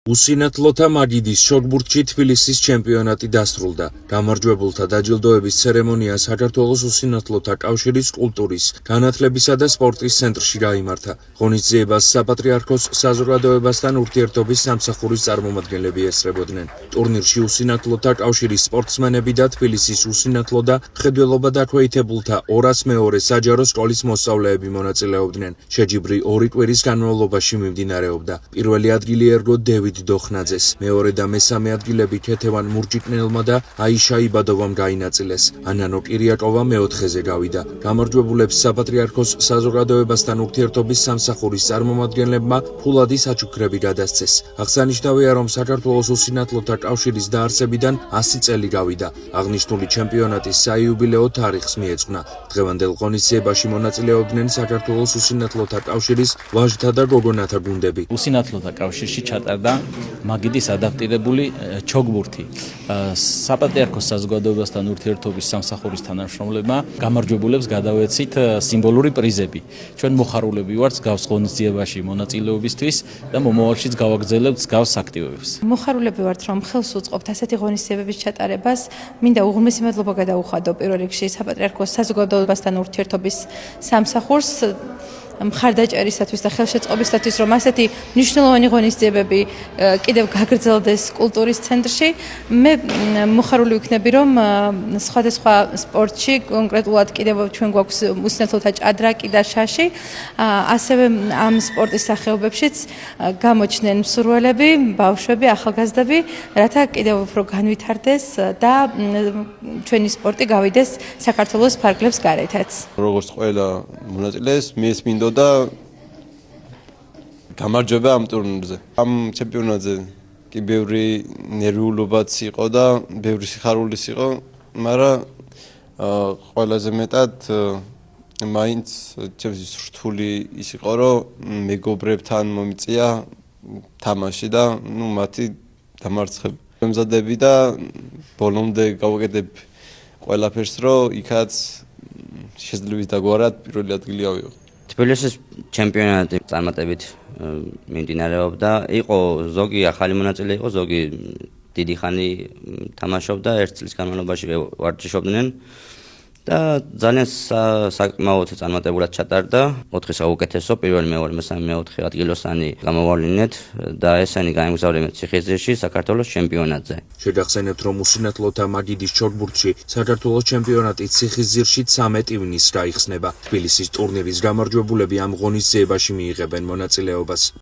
უსინათლოთა მაგიდის შოგბურთში თბილისის ჩემპიონატი დასრულდა. გამარჯვებულთა დაჯილდოების ცერემონია საქართველოს უსინათლოთა კავშირის კულტურის, განათლებისა და სპორტის ცენტრში გაიმართა. ღონისძიებას საპატრიარქოს საზოგადოებასთან ურთიერთობის სამსახურის წარმომადგენლები ესწრებოდნენ. ტურნირში უსინათლოთა კავშირის სპორტსმენები და თბილისის უსინათლო და მხედველობა დაქვეითებულთა 202 საჯარო სკოლის მოსწავლეები მონაწილეობდნენ. შეჯიბრი 2 კვირის განმავლობაში მიმდინარეობდა. პირველი ადგილი ერგო დევიდ დოხნაძეს, მეორე და მესამე ადგილები ქეთევან მურჯიკნელმა და აიშა იბადოვამ გაინაწილეს. ანანო კირიაკოვა მეოთხეზე გავიდა. გამარჯვებულებს საპატრიარქოს საზოგადოებასთან ურთიერთობის სამსახურის წარმომადგენლებმა ფულადი საჩუქრები გადასცეს. აღსანიშნავია, რომ საქართველოს უსინათლოთა კავშირის დაარსებიდან 100 წელი გავიდა. აღნიშნული ჩემპიონატის საიუბილეო თარიღს მიეძღვნა. დღევანდელ ღონისძიებაში მონაწილეობდნენ საქართველოს უსინათლოთა კავშირის ვაჟთა და გოგონათა გუნდები. უსინათლოთა კავშირში ჩატარდა მაგიდის ადაპტირებული ჩოგბურთი. საპატრიარქოს საზოგადოებასთან ურთიერთობის სამსახურის თანამშრომლებმა გამარჯვებულებს გადავეცით სიმბოლური პრიზები. ჩვენ მოხარულები ვართ გავს ღონისძიებაში მონაწილეობისთვის და მომავალშიც გავაგრძელებთ გავს აქტივობებს. მოხარულები ვართ, რომ ხელს უწყობთ ასეთი ღონისძიებების ჩატარებას. მინდა უღრმესი მადლობა გადაუხადო პირველ რიგში საპატრიარქოს საზოგადოებასთან ურთიერთობის სამსახურს მხარდაჭერისათვის და ხელშეწყობისათვის, რომ ასეთი მნიშვნელოვანი ღონისძიებები კიდევ გაგრძელდეს კულტურის ცენტრში. მე მოხარული ვიქნები, რომ სხვადასხვა სპორტში, კონკრეტულად კიდევ ჩვენ გვაქვს უსინათლოთა ჭადრაკი და შაში, ასევე ამ სპორტის სახეობებშიც გამოჩნდნენ მსურველები, ბავშვები, ახალგაზრდები, რათა კიდევ უფრო განვითარდეს და ჩვენი სპორტი გავიდეს საქართველოს ფარგლებს გარეთაც. როგორც ყველა მონაწილეს, მეც მინდოდა გამარჯვება ამ ტურნირზე. ამ ჩემპიონატზე კი ბევრი ნერვიულობაც იყო და ბევრი სიხარულიც იყო, მაგრამ ყველაზე მეტად მაინც ჩემთვის რთული ის იყო, რომ მეგობრებთან მომიწია თამაში და მათი დამარცხება. მემზადები და ბოლომდე გავაკეთებ ყველაფერს, რომ იქაც შეძლებს დაგვარად პირველი ადგილი ავიღო. თბილისის ჩემპიონატი წარმატებით მიმდინარეობდა. იყო ზოგი ახალი მონაწილე იყო, ზოგი დიდი ხანი თამაშობდა, 1 წლის განმავლობაში ვარჯიშობდნენ და ძალიან საკმაოდ წარმატებულად ჩატარდა. 4 საუკეთესო, პირველი, მეორე, მესამე, მეოთხე ადგილოსანი გამოვავლინეთ და ესენი გაემგზავრნენ ციხისძირში საქართველოს ჩემპიონატზე. შეგახსენებთ, რომ უსინათლოთა მაგიდის ჩოგბურთში საქართველოს ჩემპიონატი ციხისძირში 13 ივნისს გაიხსნება. თბილისის ტურნირის გამარჯვებულები ამ ღონისძიებაში მიიღებენ მონაწილეობას.